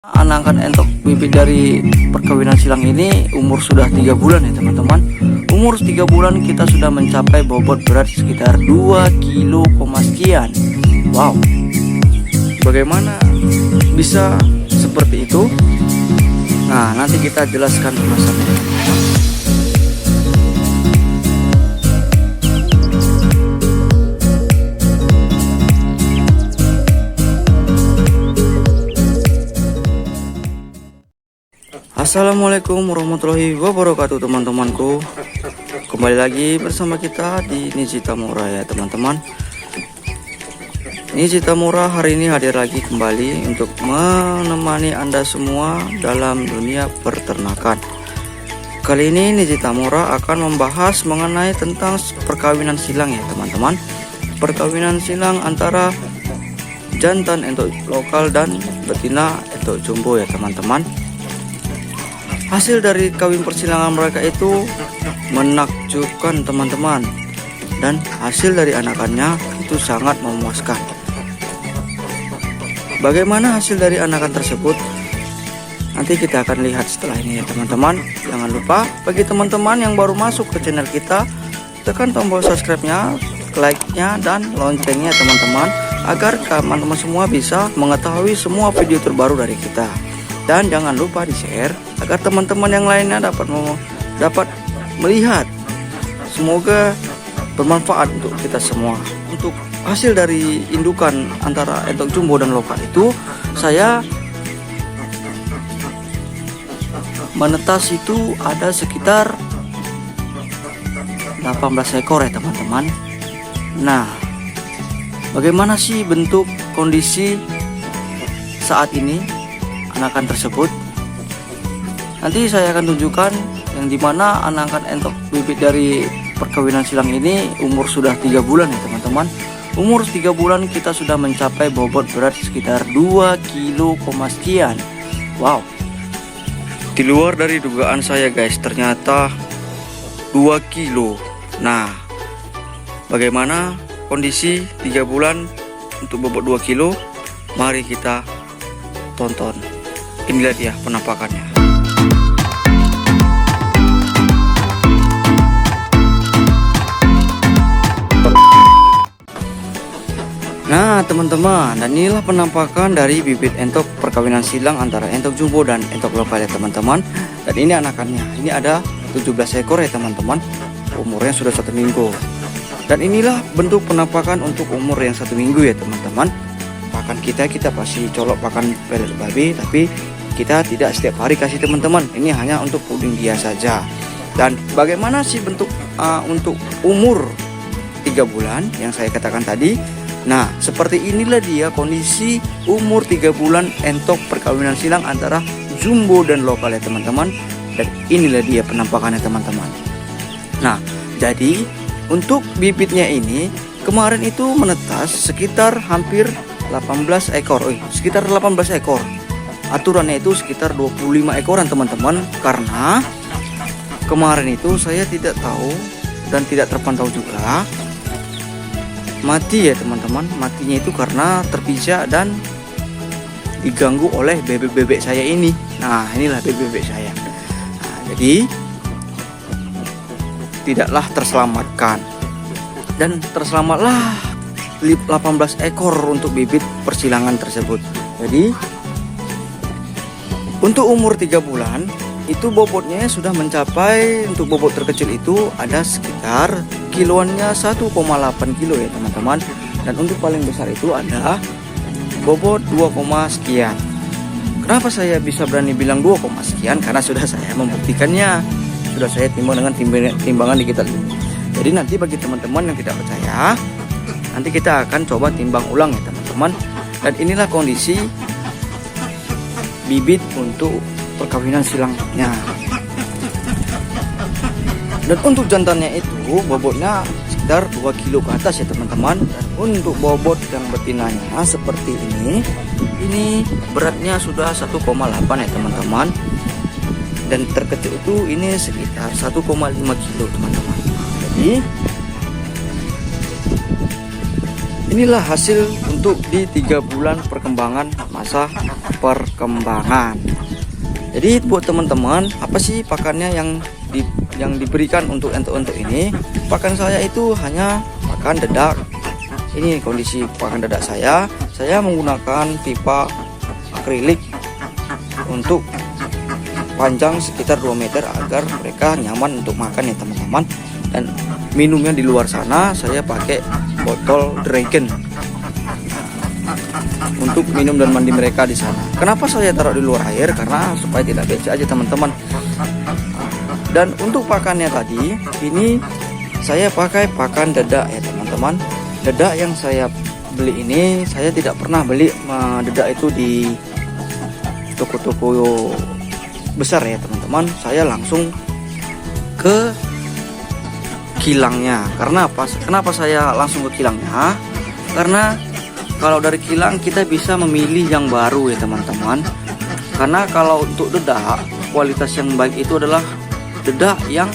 Anakan entok bibit dari perkawinan silang ini umur sudah 3 bulan ya teman-teman. Umur 3 bulan kita sudah mencapai bobot berat sekitar 2 kilo sekian. Wow, bagaimana bisa seperti itu? Nah, nanti kita jelaskan ulasannya. Assalamualaikum warahmatullahi wabarakatuh teman-temanku. Kembali lagi bersama kita di Niji Tamura ya teman-teman. Niji Tamura hari ini hadir lagi kembali untuk menemani Anda semua dalam dunia peternakan. Kali ini Niji Tamura akan membahas mengenai tentang perkawinan silang ya teman-teman. Perkawinan silang antara jantan entok lokal dan betina entok jumbo ya teman-teman. Hasil dari kawin persilangan mereka itu menakjubkan teman-teman, dan hasil dari anakannya itu sangat memuaskan. Bagaimana hasil dari anakan tersebut? Nanti kita akan lihat setelah ini ya teman-teman. Jangan lupa bagi teman-teman yang baru masuk ke channel kita, tekan tombol subscribe-nya, like-nya, dan loncengnya teman-teman, agar teman-teman semua bisa mengetahui semua video terbaru dari kita. Dan jangan lupa di-share agar teman-teman yang lainnya dapat melihat. Semoga bermanfaat untuk kita semua. Untuk hasil dari indukan antara entok jumbo dan lokal itu, saya menetas itu ada sekitar 18 ekor ya teman-teman. Nah, bagaimana sih bentuk kondisi saat ini anakan tersebut? Nanti saya akan tunjukkan yang dimana anakan entok bibit dari perkawinan silang ini umur sudah 3 bulan ya teman-teman. Umur 3 bulan kita sudah mencapai bobot berat sekitar 2 kilo sekian. Wow, di luar dari dugaan saya guys, ternyata 2 kilo. Nah, bagaimana kondisi 3 bulan untuk bobot 2 kilo? Mari kita tonton. Inilah dia penampakannya. Nah teman-teman, dan inilah penampakan dari bibit entok perkawinan silang antara entok jumbo dan entok lokal ya teman-teman. Dan ini anakannya, ini ada 17 ekor ya teman-teman. Umurnya sudah 1 minggu. Dan inilah bentuk penampakan untuk umur yang 1 minggu ya teman-teman. Pakan kita pasti colok pakan pelet babi, tapi kita tidak setiap hari kasih teman-teman. Ini hanya untuk puding dia saja. Dan bagaimana sih bentuk untuk umur 3 bulan yang saya katakan tadi? Nah, seperti inilah dia kondisi umur 3 bulan entok perkawinan silang antara jumbo dan lokal ya teman-teman. Dan inilah dia penampakannya teman-teman. Nah, jadi untuk bibitnya ini kemarin itu menetas sekitar hampir 18 ekor. Sekitar 18 ekor. Aturannya itu sekitar 25 ekoran teman-teman. Karena kemarin itu saya tidak tahu dan tidak terpantau juga mati ya teman-teman. Matinya itu karena terpijak dan diganggu oleh bebek-bebek saya ini. Nah, inilah bebek-bebek saya. Nah, jadi tidaklah terselamatkan. Dan terselamatlah 18 ekor untuk bibit persilangan tersebut. Jadi untuk umur 3 bulan itu bobotnya sudah mencapai, untuk bobot terkecil itu ada sekitar kiloannya 1,8 kilo ya teman-teman. Dan untuk paling besar itu ada bobot 2, sekian. Kenapa saya bisa berani bilang 2, sekian? Karena sudah saya membuktikannya. Sudah saya timbang dengan timbangan digital. Jadi nanti bagi teman-teman yang tidak percaya, nanti kita akan coba timbang ulang ya teman-teman. Dan inilah kondisi bibit untuk perkawinan silangnya. Dan untuk jantannya itu bobotnya sekitar 2 kilo ke atas ya teman-teman. Dan untuk bobot yang betinanya seperti ini beratnya sudah 1,8 ya teman-teman. Dan terkecil itu ini sekitar 1,5 kilo teman-teman. Jadi inilah hasil untuk di 3 bulan perkembangan, masa perkembangan. Jadi buat teman-teman, apa sih pakannya yang diberikan untuk entok-entok ini? Pakan saya itu hanya pakan dedak. Ini kondisi pakan dedak saya menggunakan pipa akrilik untuk panjang sekitar 2 meter agar mereka nyaman untuk makan ya teman-teman. Dan minumnya di luar sana saya pakai botol dragon untuk minum dan mandi mereka di sana. Kenapa saya taruh di luar air? Karena supaya tidak becek aja teman-teman. Dan untuk pakannya tadi, ini saya pakai pakan dedak ya teman-teman. Dedak yang saya beli ini, saya tidak pernah beli dedak itu di toko-toko besar ya teman-teman. Saya langsung ke kilangnya. Karena apa? Kenapa saya langsung ke kilangnya? Karena kalau dari kilang kita bisa memilih yang baru ya teman-teman. Karena kalau untuk dedak, kualitas yang baik itu adalah dedak yang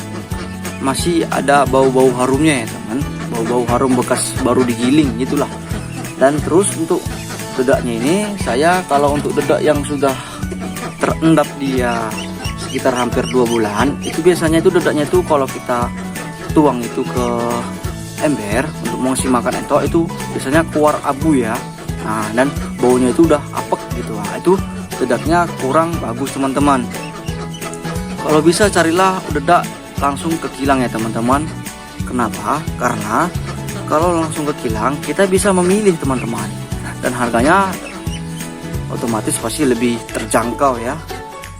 masih ada bau-bau harumnya ya teman. Bau-bau harum bekas baru digiling gitulah. Dan terus untuk dedaknya ini, saya kalau untuk dedak yang sudah terendap dia sekitar hampir 2 bulan, itu biasanya itu dedaknya itu kalau kita tuang itu ke ember untuk mengisi makan entok, itu biasanya keluar abu ya. Nah, dan baunya itu udah apek gitu. Nah, itu dedaknya kurang bagus teman-teman. Kalau bisa carilah dedak langsung ke kilang ya teman-teman. Kenapa? Karena kalau langsung ke kilang kita bisa memilih teman-teman, dan harganya otomatis pasti lebih terjangkau ya,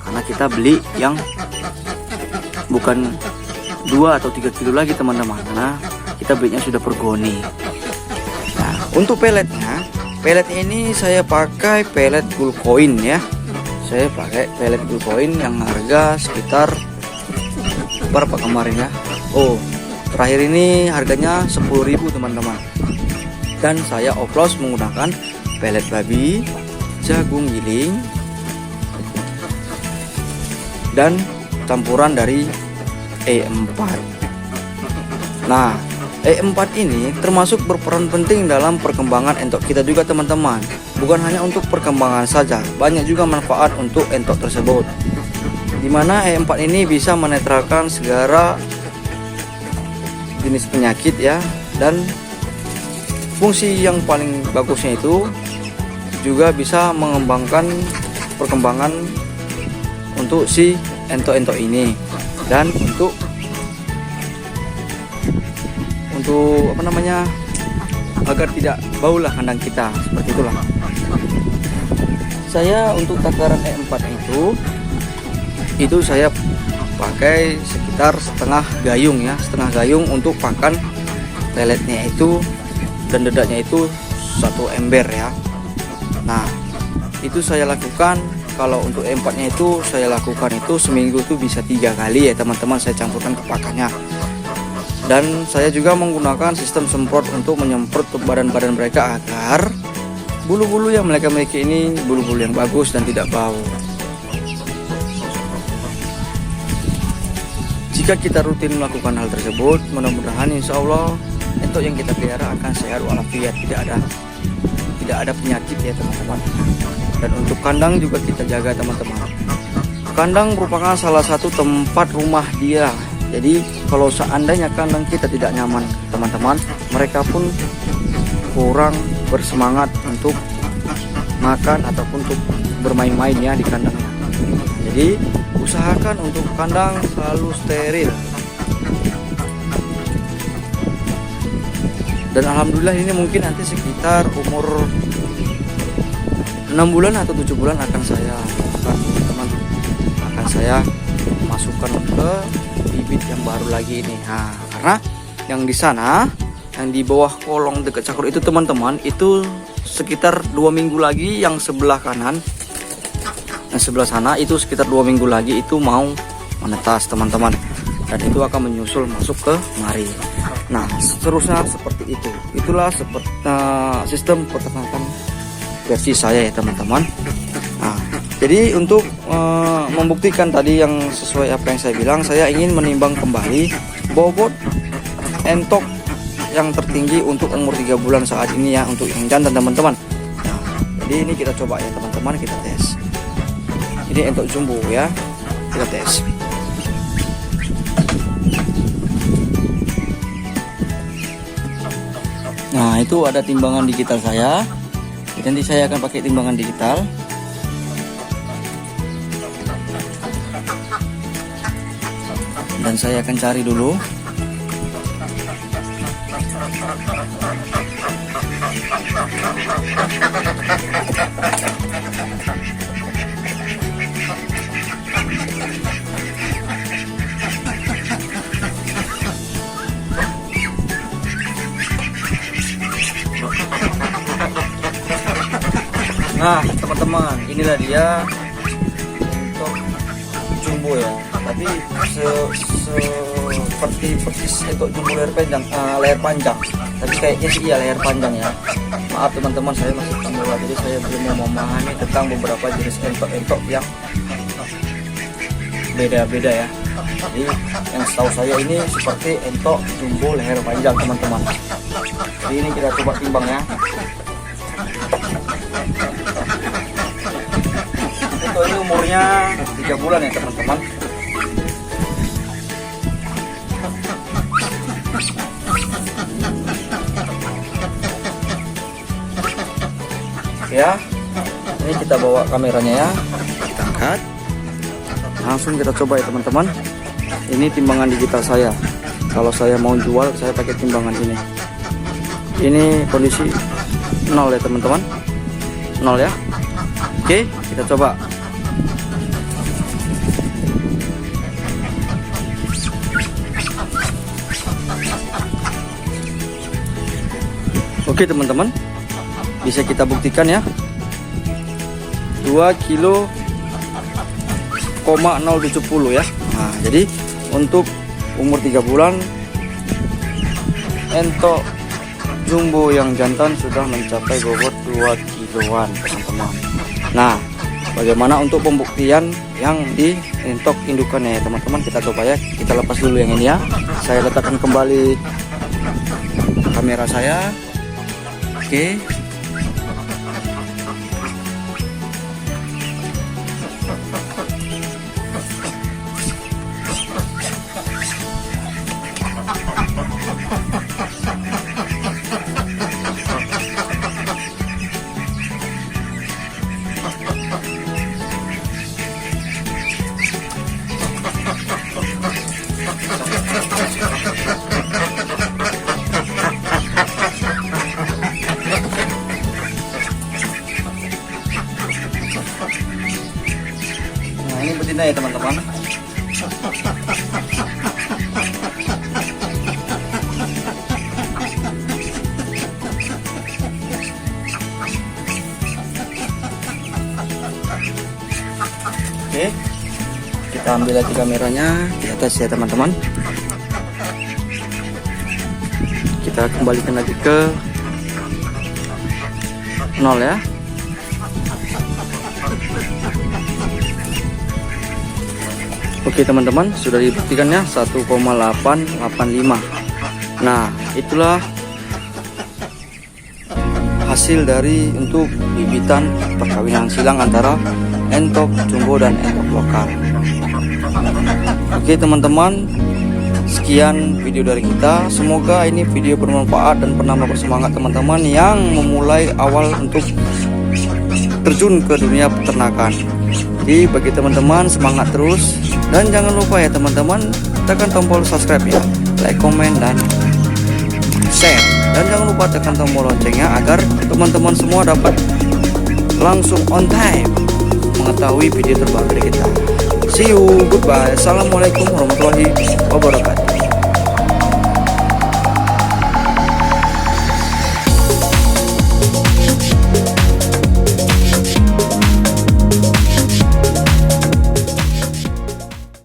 karena kita beli yang bukan 2 atau 3 kilo lagi teman-teman, karena kita belinya sudah per goni. Nah, untuk peletnya, pelet ini saya pakai pelet Gulcoin ya. Saya pakai pelet Gulcoin yang harga sekitar berapa kemarin ya? Oh, terakhir ini harganya 10.000 teman-teman. Dan saya oplos menggunakan pelet babi, jagung giling, dan campuran dari E4. Nah, E4 ini termasuk berperan penting dalam perkembangan entok kita juga teman-teman. Bukan hanya untuk perkembangan saja, banyak juga manfaat untuk entok tersebut. Dimana E4 ini bisa menetralkan segala jenis penyakit ya, dan fungsi yang paling bagusnya itu juga bisa mengembangkan perkembangan untuk si entok-entok ini. Dan untuk apa namanya, agar tidak bau lah kandang kita, seperti itulah. Saya untuk takaran E4 itu saya pakai sekitar setengah gayung ya, setengah gayung untuk pakan peletnya itu, dan dedaknya itu 1 ember ya. Nah, itu saya lakukan. Kalau untuk E4 nya itu saya lakukan itu seminggu itu bisa 3 kali ya teman-teman, saya campurkan ke pakannya. Dan saya juga menggunakan sistem semprot untuk menyemprot ke badan-badan mereka agar bulu-bulu yang mereka miliki ini bulu-bulu yang bagus dan tidak bau. Jika kita rutin melakukan hal tersebut, mudah-mudahan insya Allah entok yang kita pelihara akan sehat walafiat, tidak ada penyakit ya teman-teman. Dan untuk kandang juga kita jaga teman-teman. Kandang merupakan salah satu tempat rumah dia. Jadi kalau seandainya kandang kita tidak nyaman teman-teman, mereka pun kurang bersemangat untuk makan ataupun untuk bermain-main ya di kandang. Jadi usahakan untuk kandang selalu steril. Dan alhamdulillah ini mungkin nanti sekitar umur 6 bulan atau 7 bulan akan saya lakukan teman-teman, akan saya masukkan ke bibit yang baru lagi ini. Nah, karena yang di sana, yang di bawah kolong dekat cakur itu teman-teman, itu sekitar 2 minggu lagi, yang sebelah kanan, yang sebelah sana itu sekitar 2 minggu lagi itu mau menetas teman-teman, dan itu akan menyusul masuk ke mari. Nah, seterusnya seperti itu. Itulah seperti sistem peternakan versi saya ya teman-teman. Nah, jadi untuk membuktikan tadi yang sesuai apa yang saya bilang, saya ingin menimbang kembali bobot entok yang tertinggi untuk umur 3 bulan saat ini ya, untuk yang jantan teman-teman. Nah, jadi ini kita coba ya teman-teman, kita tes. Ini entok jumbo ya, kita tes. Nah, itu ada timbangan digital saya. Nanti saya akan pakai timbangan digital. Dan saya akan cari dulu. Nah teman-teman, inilah dia untuk jumbo ya. Tapi seperti untuk jumbo leher panjang. Tapi kayaknya sih ya leher panjang ya. Maaf teman-teman, saya masih pemula, jadi saya belum memahami tentang beberapa jenis entok yang beda-beda ya. Jadi yang setahu saya ini seperti entok jumbo leher panjang teman-teman. Jadi ini kita coba timbang ya. Ini umurnya 3 bulan ya teman-teman. Ya, ini kita bawa kameranya ya, kita angkat, langsung kita coba ya teman-teman. Ini timbangan digital saya. Kalau saya mau jual, saya pakai timbangan ini. Ini kondisi 0 ya teman-teman, 0 ya. Oke, kita coba. Oke teman-teman, bisa kita buktikan ya, 2,070 ya. Nah, jadi untuk umur 3 bulan entok jumbo yang jantan sudah mencapai bobot 2 kiloan teman-teman. Nah, bagaimana untuk pembuktian yang di entok indukannya ya teman-teman, kita coba ya. Kita lepas dulu yang ini ya. Saya letakkan kembali kamera saya. Oke. Ini betina ya teman-teman. Oke, kita ambil lagi kameranya, kita tes ya teman-teman. Kita kembalikan lagi ke 0 ya. Oke teman-teman, sudah dibuktikan ya 1,885. Nah, itulah hasil dari untuk bibitan perkawinan silang antara entok jumbo dan entok lokal. Oke teman-teman, sekian video dari kita. Semoga ini video bermanfaat dan penambah bersemangat teman-teman yang memulai awal untuk terjun ke dunia peternakan. Jadi bagi teman-teman, semangat terus. Dan jangan lupa ya teman-teman, tekan tombol subscribe ya, like, komen, dan share. Dan jangan lupa tekan tombol loncengnya agar teman-teman semua dapat langsung on time mengetahui video terbaru dari kita. See you, goodbye, assalamualaikum warahmatullahi wabarakatuh.